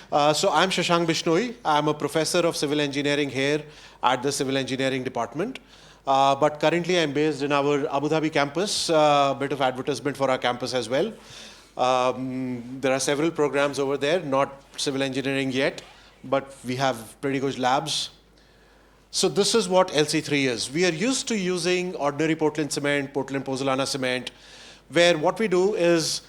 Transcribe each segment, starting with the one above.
So I'm Shashank Bishnoi. I'm a professor of civil engineering here at the Civil Engineering Department. But currently I'm based in our Abu Dhabi campus, a bit of advertisement for our campus as well. There are several programs over there, not civil engineering yet, but we have pretty good labs. So this is what LC3 is. We are used to using ordinary Portland cement, Portland pozzolana cement, where what we do is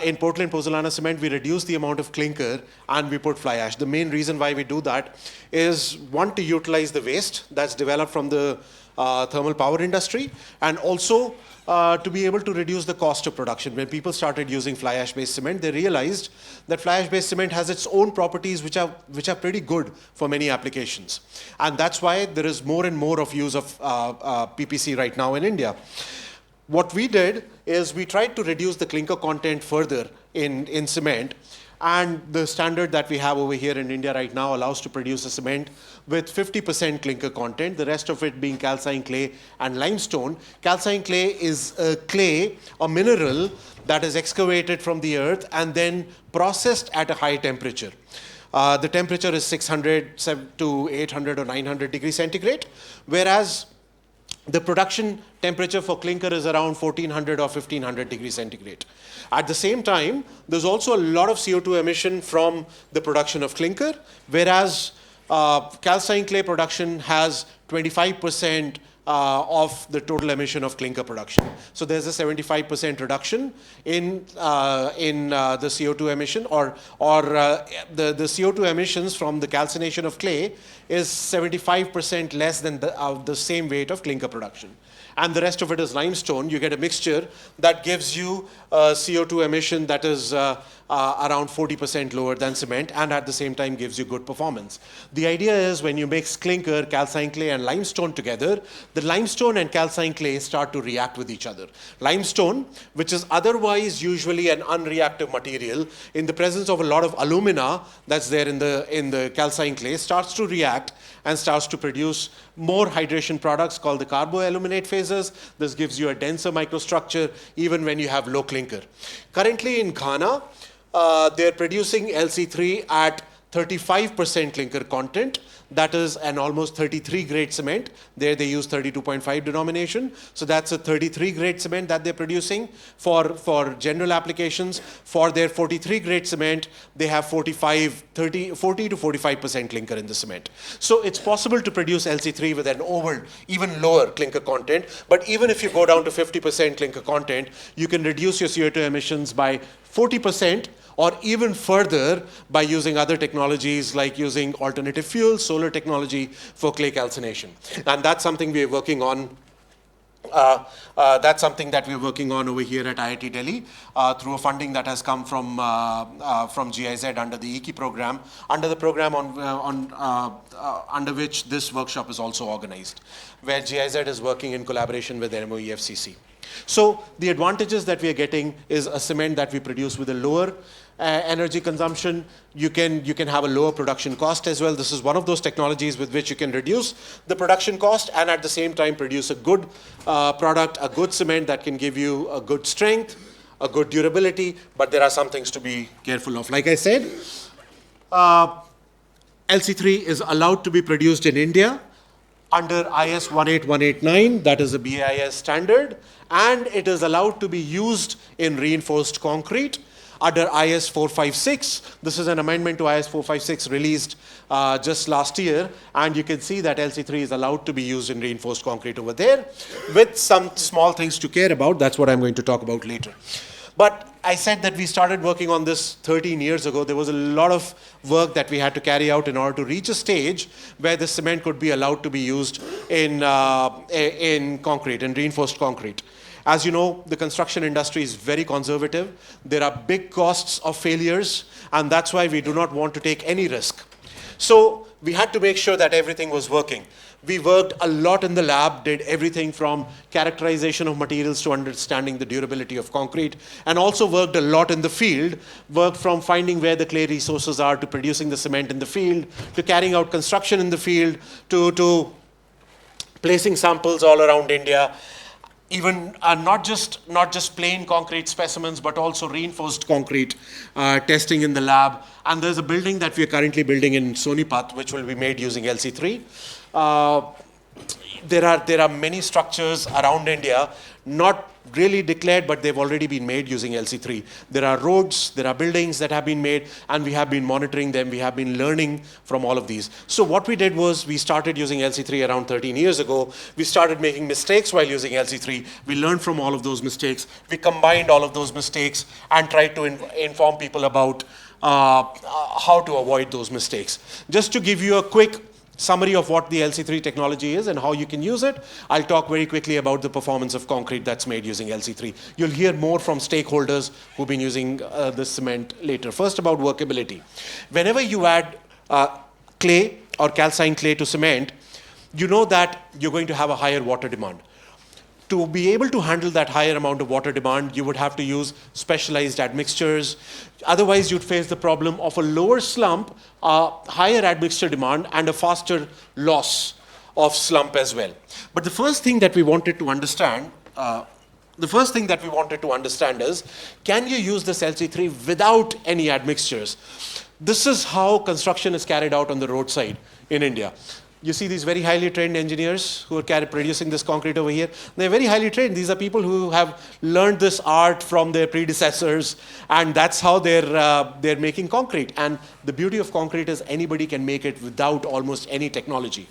in Portland pozzolana cement, we reduce the amount of clinker and we put fly ash. The main reason why we do that is, one, to utilize the waste that's developed from the thermal power industry, and also to be able to reduce the cost of production. When people started using fly ash based cement, they realized that fly ash based cement has its own properties which are pretty good for many applications. And that's why there is more and more of use of PPC right now in India. What we did is we tried to reduce the clinker content further in cement, and the standard that we have over here in India right now allows to produce a cement with 50% clinker content, the rest of it being calcined clay and limestone. Calcined clay is a clay, a mineral that is excavated from the earth and then processed at a high temperature. The temperature is 600 to 800 or 900 degrees centigrade, whereas the production temperature for clinker is around 1400 or 1500 degrees centigrade. At the same time, there's also a lot of CO2 emission from the production of clinker, whereas calcined clay production has 25% of the total emission of clinker production. So there's a 75% reduction in the CO2 emission, or the CO2 emissions from the calcination of clay is 75% less than the same weight of clinker production. And the rest of it is limestone. You get a mixture that gives you CO2 emission that is around 40% lower than cement, and at the same time gives you good performance. The idea is, when you mix clinker, calcined clay and limestone together, the limestone and calcined clay start to react with each other. Limestone, which is otherwise usually an unreactive material, in the presence of a lot of alumina that's there in the calcined clay, starts to react and starts to produce more hydration products called the carboaluminate phases. This gives you a denser microstructure even when you have low clinker. Currently in Ghana, they're producing LC3 at 35% clinker content. That is an almost 33 grade cement. There they use 32.5 denomination. So that's a 33 grade cement that they're producing for general applications. For their 43 grade cement, they have 40 to 45% clinker in the cement. So it's possible to produce LC3 with an even lower clinker content. But even if you go down to 50% clinker content, you can reduce your CO2 emissions by 40%, or even further by using other technologies like using alternative fuels, solar technology for clay calcination. And that's something we're working on. That's something that we're working on over here at IIT Delhi through a funding that has come from GIZ under the EKI program, under the program under which this workshop is also organized, where GIZ is working in collaboration with MOEFCC. So the advantages that we are getting is a cement that we produce with a lower energy consumption. You can have a lower production cost as well. This is one of those technologies with which you can reduce the production cost and at the same time produce a good product, a good cement that can give you a good strength, a good durability, but there are some things to be careful of. Like I said, LC3 is allowed to be produced in India under IS 18189, that is a BIS standard, and it is allowed to be used in reinforced concrete under IS 456. This is an amendment to IS 456 released just last year, and you can see that LC3 is allowed to be used in reinforced concrete over there, with some small things to care about. That's what I'm going to talk about later. But I said that we started working on this 13 years ago. There was a lot of work that we had to carry out in order to reach a stage where the cement could be allowed to be used in concrete, in reinforced concrete. As you know, the construction industry is very conservative. There are big costs of failures, and that's why we do not want to take any risk. So we had to make sure that everything was working. We worked a lot in the lab, did everything from characterization of materials to understanding the durability of concrete, and also worked a lot in the field, worked from finding where the clay resources are to producing the cement in the field, to carrying out construction in the field, to placing samples all around India. even not just plain concrete specimens, but also reinforced concrete testing in the lab. And there's a building that we are currently building in Sonipat, which will be made using LC3. There are many structures around India, not really declared, but they've already been made using LC3. There are roads, there are buildings that have been made, and we have been monitoring them. We have been learning from all of these. So what we did was we started using LC3 around 13 years ago. We started making mistakes while using LC3. We learned from all of those mistakes. We combined all of those mistakes and tried to inform people about how to avoid those mistakes. Just to give you a quick summary of what the LC3 technology is and how you can use it, I'll talk very quickly about the performance of concrete that's made using LC3. You'll hear more from stakeholders who've been using this cement later. First, about workability. Whenever you add clay or calcined clay to cement, you know that you're going to have a higher water demand. To be able to handle that higher amount of water demand, you would have to use specialized admixtures. Otherwise, you'd face the problem of a lower slump, higher admixture demand, and a faster loss of slump as well. But the first thing that we wanted to understand is, can you use this LC3 without any admixtures? This is how construction is carried out on the roadside in India. You see these very highly trained engineers who are producing this concrete over here. They're very highly trained. These are people who have learned this art from their predecessors, and that's how they're making concrete. And the beauty of concrete is anybody can make it without almost any technology.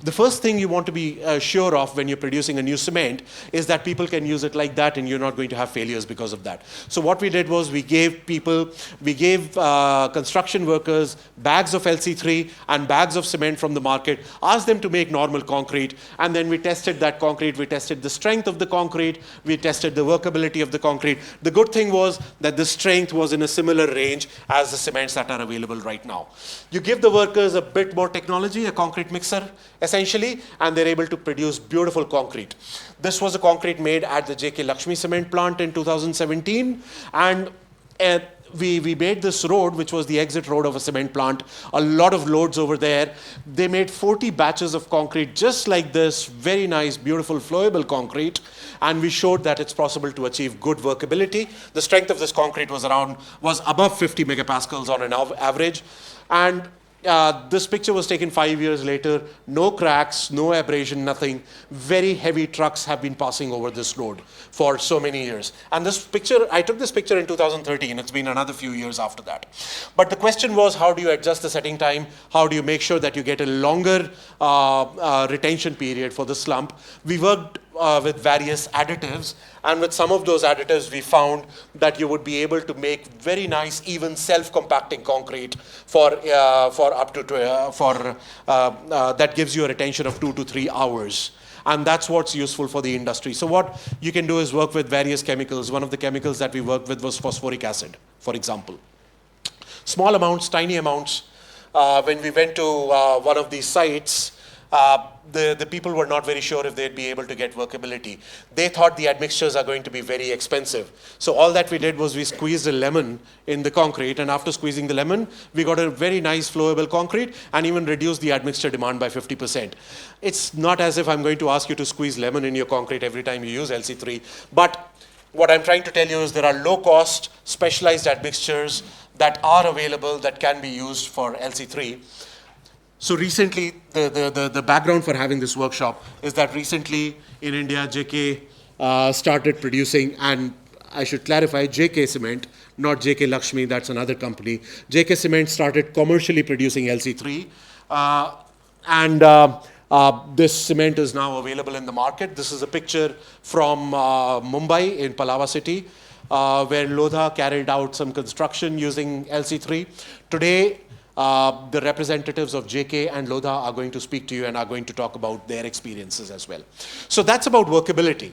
The first thing you want to be sure of when you're producing a new cement is that people can use it like that, and you're not going to have failures because of that. So what we did was we gave construction workers bags of LC3 and bags of cement from the market, asked them to make normal concrete, and then we tested that concrete. We tested the strength of the concrete. We tested the workability of the concrete. The good thing was that the strength was in a similar range as the cements that are available right now. You give the workers a bit more technology, a concrete mixer, essentially, and they're able to produce beautiful concrete. This was a concrete made at the J.K. Lakshmi cement plant in 2017, and we made this road, which was the exit road of a cement plant, a lot of loads over there. They made 40 batches of concrete just like this, very nice, beautiful, flowable concrete, and we showed that it's possible to achieve good workability. The strength of this concrete was above 50 megapascals on an average, and this picture was taken 5 years later. No cracks, no abrasion, nothing. Very heavy trucks have been passing over this road for so many years. And this picture, I took this picture in 2013. It's been another few years after that. But the question was, how do you adjust the setting time? How do you make sure that you get a longer retention period for the slump? We worked with various additives, and with some of those additives we found that you would be able to make very nice, even self-compacting concrete that gives you a retention of 2 to 3 hours. And that's what's useful for the industry. So what you can do is work with various chemicals. One of the chemicals that we worked with was phosphoric acid, for example. Small amounts, tiny amounts. When we went to one of these sites, the people were not very sure if they'd be able to get workability. They thought the admixtures are going to be very expensive. So all that we did was we squeezed a lemon in the concrete, and after squeezing the lemon, we got a very nice flowable concrete and even reduced the admixture demand by 50%. It's not as if I'm going to ask you to squeeze lemon in your concrete every time you use LC3, but what I'm trying to tell you is there are low-cost, specialized admixtures that are available that can be used for LC3. So recently, the background for having this workshop is that recently in India, JK started producing, and I should clarify, JK Cement, not JK Lakshmi, that's another company. JK Cement started commercially producing LC3, this cement is now available in the market. This is a picture from Mumbai in Palava city, where Lodha carried out some construction using LC3. Today, the representatives of JK and Lodha are going to speak to you and are going to talk about their experiences as well. So that's about workability.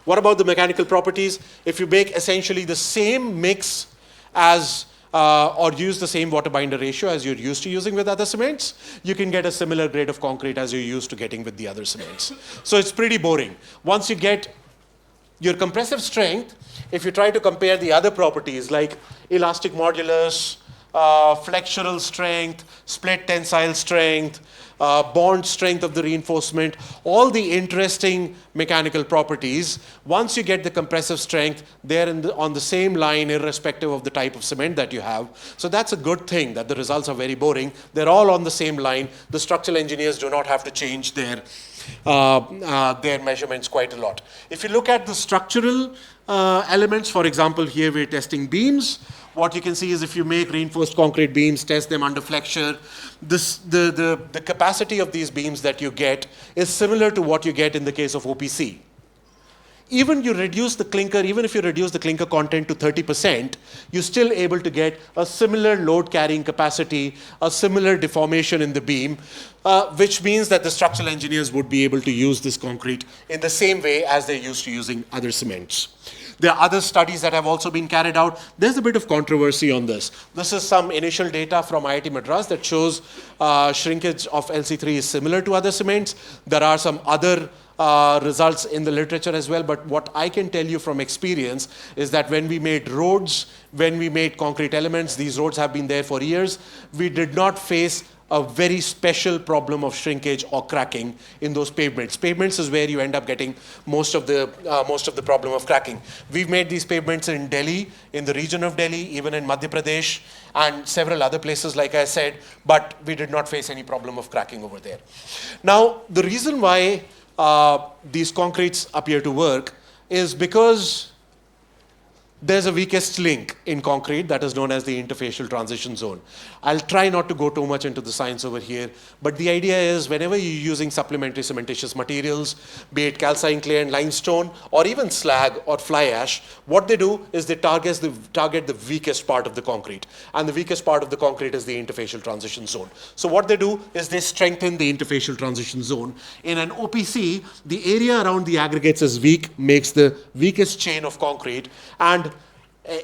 What about the mechanical properties? If you make essentially the same mix as or use the same water binder ratio as you're used to using with other cements, you can get a similar grade of concrete as you're used to getting with the other cements. So it's pretty boring. Once you get your compressive strength, if you try to compare the other properties like elastic modulus, flexural strength, split tensile strength, bond strength of the reinforcement, all the interesting mechanical properties. Once you get the compressive strength, they're on the same line irrespective of the type of cement that you have. So that's a good thing, that the results are very boring. They're all on the same line. The structural engineers do not have to change their measurements quite a lot. If you look at the structural elements, for example, here we're testing beams. What you can see is if you make reinforced concrete beams, test them under flexure, the capacity of these beams that you get is similar to what you get in the case of OPC. Even if you reduce the clinker content to 30%, you're still able to get a similar load carrying capacity, a similar deformation in the beam, which means that the structural engineers would be able to use this concrete in the same way as they're used to using other cements. There are other studies that have also been carried out. There's a bit of controversy on this. This is some initial data from IIT Madras that shows shrinkage of LC3 is similar to other cements. There are some other results in the literature as well, but what I can tell you from experience is that when we made roads, when we made concrete elements, these roads have been there for years, we did not face a very special problem of shrinkage or cracking in those pavements. Pavements is where you end up getting most of the problem of cracking. We've made these pavements in Delhi, in the region of Delhi, even in Madhya Pradesh, and several other places, like I said, but we did not face any problem of cracking over there. Now, the reason why these concretes appear to work is because there's a weakest link in concrete that is known as the interfacial transition zone. I'll try not to go too much into the science over here, but the idea is whenever you're using supplementary cementitious materials, be it calcined clay and limestone, or even slag or fly ash, what they do is they target the weakest part of the concrete. And the weakest part of the concrete is the interfacial transition zone. So what they do is they strengthen the interfacial transition zone. In an OPC, the area around the aggregates is weak, makes the weakest chain of concrete, and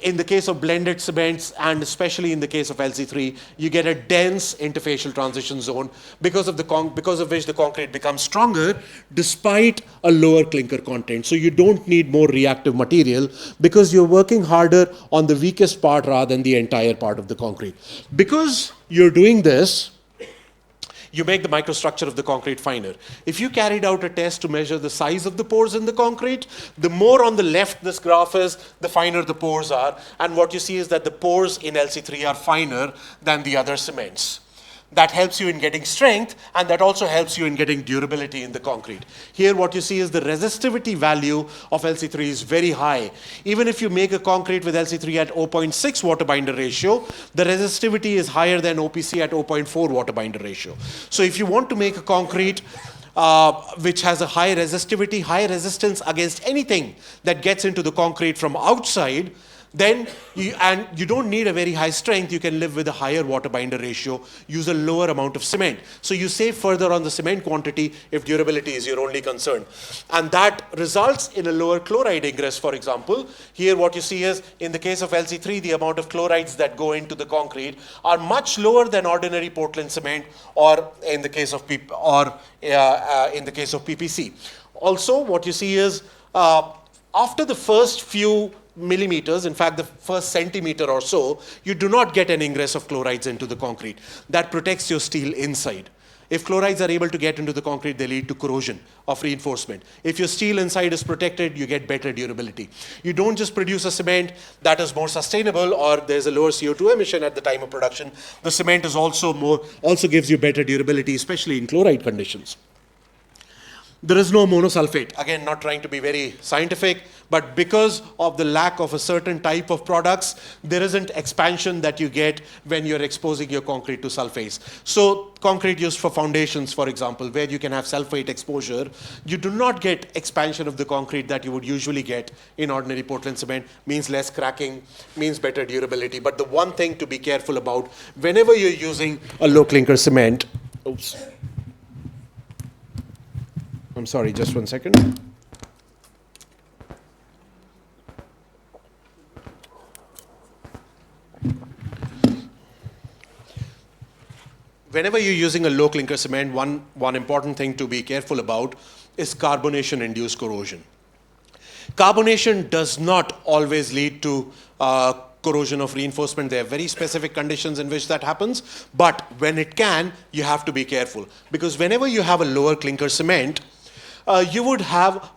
in the case of blended cements, and especially in the case of LC3, you get a dense interfacial transition zone because of which the concrete becomes stronger despite a lower clinker content. So you don't need more reactive material because you're working harder on the weakest part rather than the entire part of the concrete. Because you're doing this, you make the microstructure of the concrete finer. If you carried out a test to measure the size of the pores in the concrete, the more on the left this graph is, the finer the pores are. And what you see is that the pores in LC3 are finer than the other cements. That helps you in getting strength, and that also helps you in getting durability in the concrete. Here what you see is the resistivity value of LC3 is very high. Even if you make a concrete with LC3 at 0.6 water binder ratio, the resistivity is higher than OPC at 0.4 water binder ratio. So if you want to make a concrete which has a high resistivity, high resistance against anything that gets into the concrete from outside, then you don't need a very high strength, you can live with a higher water binder ratio, use a lower amount of cement. So you save further on the cement quantity if durability is your only concern. And that results in a lower chloride ingress, for example. Here what you see is, in the case of LC3, the amount of chlorides that go into the concrete are much lower than ordinary Portland cement, or in the case of PPC. Also, what you see is, after the first few millimeters, in fact the first centimeter or so, you do not get an ingress of chlorides into the concrete. That protects your steel inside. If chlorides are able to get into the concrete, they lead to corrosion of reinforcement. If your steel inside is protected, you get better durability. You don't just produce a cement that is more sustainable, or there's a lower CO2 emission at the time of production. The cement is also gives you better durability, especially in chloride conditions. There is no monosulfate. Again, not trying to be very scientific, but because of the lack of a certain type of products, there isn't expansion that you get when you're exposing your concrete to sulfates. So concrete used for foundations, for example, where you can have sulfate exposure, you do not get expansion of the concrete that you would usually get in ordinary Portland cement. Means less cracking, means better durability. But the one thing to be careful about, whenever you're using a low clinker cement, I'm sorry, just 1 second. Whenever you're using a low clinker cement, one important thing to be careful about is carbonation-induced corrosion. Carbonation does not always lead to corrosion of reinforcement. There are very specific conditions in which that happens, but when it can, you have to be careful, because whenever you have a lower clinker cement, you would have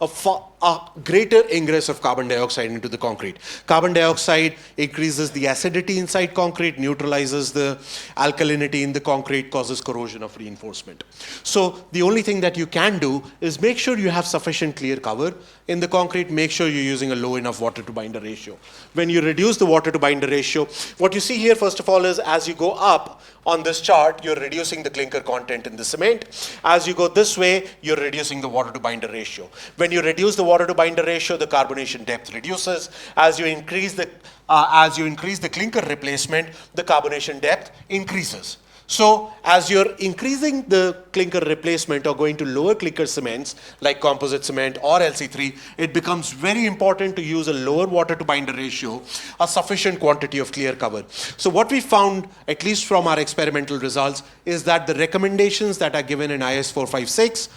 a greater ingress of carbon dioxide into the concrete. Carbon dioxide increases the acidity inside concrete, neutralizes the alkalinity in the concrete, causes corrosion of reinforcement. So the only thing that you can do is make sure you have sufficient clear cover in the concrete, make sure you're using a low enough water to binder ratio. When you reduce the water to binder ratio, what you see here first of all is as you go up on this chart, you're reducing the clinker content in the cement. As you go this way, you're reducing the water to binder ratio. When you reduce the water to binder ratio, the carbonation depth reduces. As you increase the clinker replacement, the carbonation depth increases. So as you're increasing the clinker replacement or going to lower clinker cements like composite cement or LC3, it becomes very important to use a lower water to binder ratio, a sufficient quantity of clear cover. So what we found, at least from our experimental results, is that the recommendations that are given in IS 456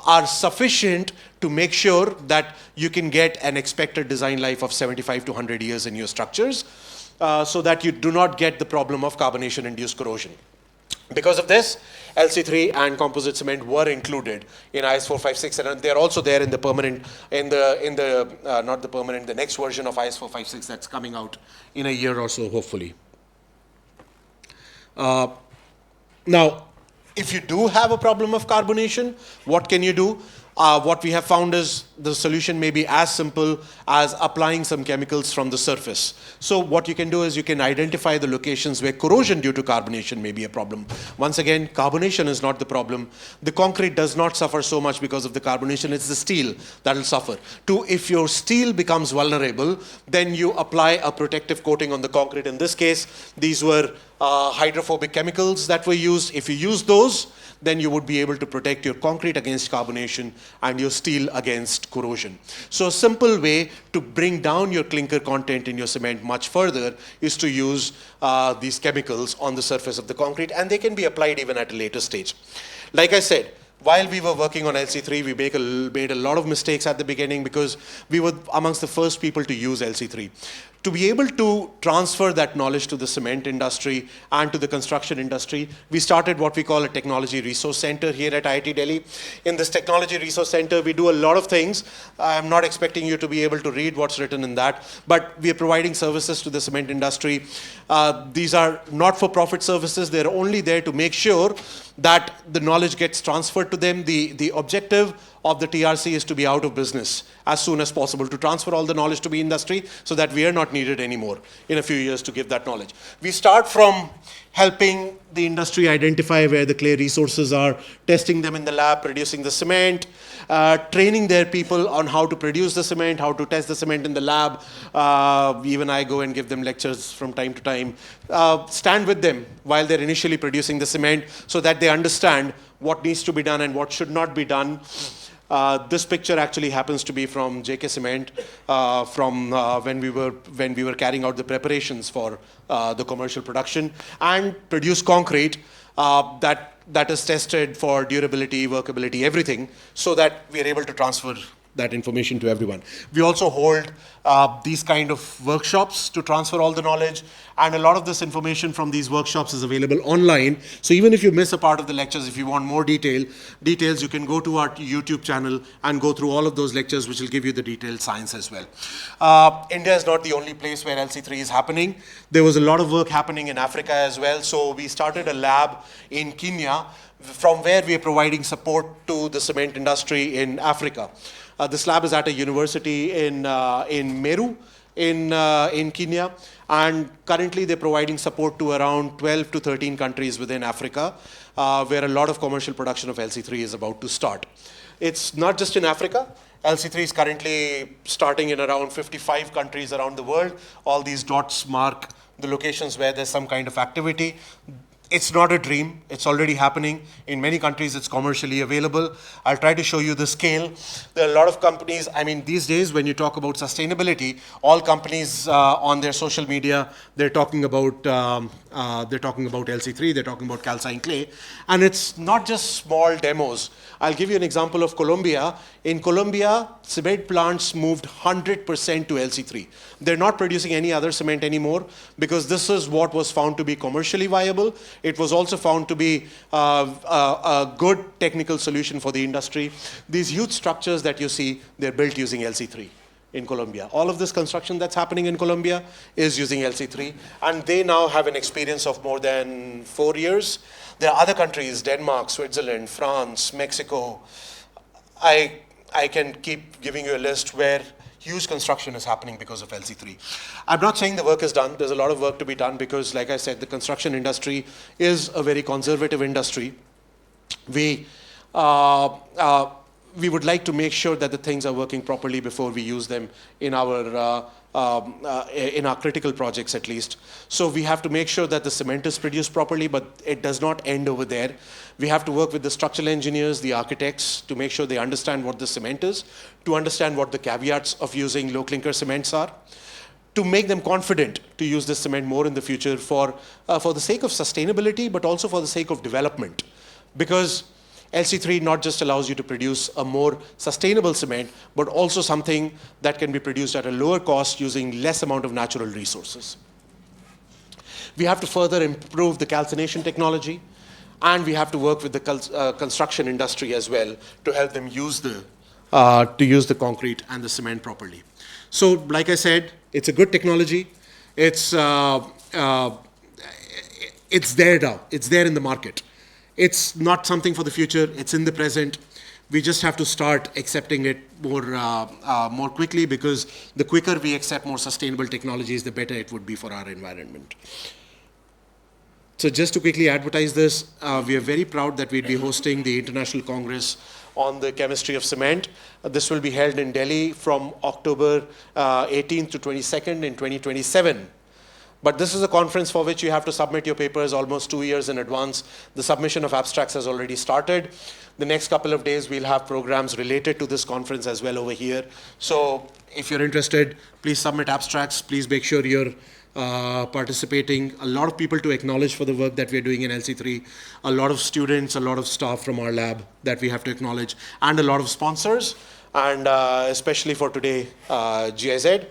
are sufficient to make sure that you can get an expected design life of 75 to 100 years in your structures, so that you do not get the problem of carbonation-induced corrosion. Because of this, LC3 and composite cement were included in IS 456, and they're also there in the permanent, not the permanent, the next version of IS 456 that's coming out in a year or so, hopefully. Now, if you do have a problem of carbonation, what can you do? What we have found is the solution may be as simple as applying some chemicals from the surface. So what you can do is you can identify the locations where corrosion due to carbonation may be a problem. Once again, carbonation is not the problem. The concrete does not suffer so much because of the carbonation. It's the steel that will suffer. If your steel becomes vulnerable, then you apply a protective coating on the concrete. In this case, these were hydrophobic chemicals that were used. If you use those, then you would be able to protect your concrete against carbonation and your steel against corrosion. So a simple way to bring down your clinker content in your cement much further is to use these chemicals on the surface of the concrete, and they can be applied even at a later stage. Like I said, while we were working on LC3, we made a lot of mistakes at the beginning because we were amongst the first people to use LC3. To be able to transfer that knowledge to the cement industry and to the construction industry, we started what we call a technology resource center here at IIT Delhi. In this technology resource center, we do a lot of things. I'm not expecting you to be able to read what's written in that, but we are providing services to the cement industry. These are not-for-profit services. They're only there to make sure that the knowledge gets transferred to them. The objective of the TRC is to be out of business as soon as possible, to transfer all the knowledge to the industry so that we are not needed anymore in a few years to give that knowledge. We start from helping the industry identify where the clay resources are, testing them in the lab, producing the cement, training their people on how to produce the cement, how to test the cement in the lab. Even I go and give them lectures from time to time. Stand with them while they're initially producing the cement so that they understand what needs to be done and what should not be done. This picture actually happens to be from JK Cement from when we were carrying out the preparations for the commercial production and produce concrete that is tested for durability, workability, everything, so that we are able to transfer that information to everyone. We also hold these kind of workshops to transfer all the knowledge, and a lot of this information from these workshops is available online. So even if you miss a part of the lectures, if you want more details, you can go to our YouTube channel and go through all of those lectures, which will give you the detailed science as well. India is not the only place where LC3 is happening. There was a lot of work happening in Africa as well. So we started a lab in Kenya, from where we are providing support to the cement industry in Africa. This lab is at a university in Meru in Kenya, and currently they're providing support to around 12 to 13 countries within Africa, where a lot of commercial production of LC3 is about to start. It's not just in Africa. LC3 is currently starting in around 55 countries around the world. All these dots mark the locations where there's some kind of activity. It's not a dream. It's already happening. In many countries, it's commercially available. I'll try to show you the scale. There are a lot of companies. I mean, these days, when you talk about sustainability, all companies on their social media, they're talking about LC3. They're talking about calcined clay, and it's not just small demos. I'll give you an example of Colombia. In Colombia, cement plants moved 100% to LC3. They're not producing any other cement anymore because this is what was found to be commercially viable. It was also found to be a good technical solution for the industry. These huge structures that you see, they're built using LC3 in Colombia. All of this construction that's happening in Colombia is using LC3, and they now have an experience of more than 4 years. There are other countries, Denmark, Switzerland, France, Mexico. I can keep giving you a list where huge construction is happening because of LC3. I'm not saying the work is done. There's a lot of work to be done because, like I said, the construction industry is a very conservative industry. We would like to make sure that the things are working properly before we use them in our critical projects, at least. So we have to make sure that the cement is produced properly, but it does not end over there. We have to work with the structural engineers, the architects, to make sure they understand what the cement is, to understand what the caveats of using low clinker cements are, to make them confident to use this cement more in the future for the sake of sustainability, but also for the sake of development. Because LC3 not just allows you to produce a more sustainable cement, but also something that can be produced at a lower cost using less amount of natural resources. We have to further improve the calcination technology, and we have to work with the construction industry as well to help them use the concrete and the cement properly. So, like I said, it's a good technology. It's there now. It's there in the market. It's not something for the future. It's in the present. We just have to start accepting it more quickly, because the quicker we accept more sustainable technologies, the better it would be for our environment. So just to quickly advertise this, we are very proud that we'd be hosting the International Congress on the Chemistry of Cement. This will be held in Delhi from October 18th to 22nd in 2027. But this is a conference for which you have to submit your papers almost 2 years in advance. The submission of abstracts has already started. The next couple of days, we'll have programs related to this conference as well over here. So if you're interested, please submit abstracts. Please make sure you're participating. A lot of people to acknowledge for the work that we're doing in LC3. A lot of students, a lot of staff from our lab that we have to acknowledge, and a lot of sponsors, and especially for today, GIZ.